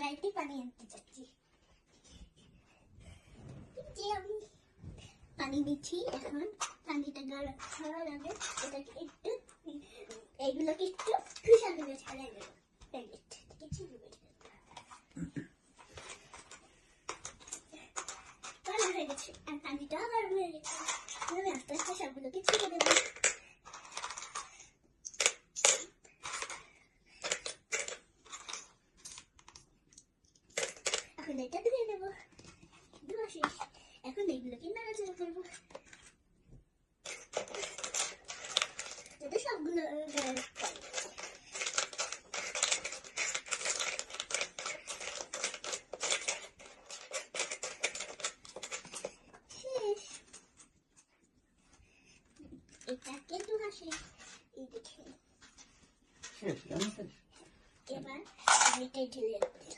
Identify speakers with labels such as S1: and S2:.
S1: কড়াইতে পানি আনতে যাচ্ছি। যে আমি পানি দিচ্ছি, এখন পানিটা গরম হওয়ার আগে এটাকে একটু এইগুলোকে একটু ফিশাল করে ছাড়াই দেবো। কিছু গরম হয়ে গেছে আর পানিটাও গরম হয়ে গেছে। আমি আস্তে আস্তে সবগুলোকে ছেড়ে দেবো। এখন এটা ধুয়ে নেবো, ধোয়া শেষ। এখন এইগুলোকে নাড়াচাড়া করবো যাতে সবগুলো শেষ। এটাকে ধোয়া শেষ। এই দেখে
S2: শেষ,
S1: এবার এটাই ঢেলে দেবো।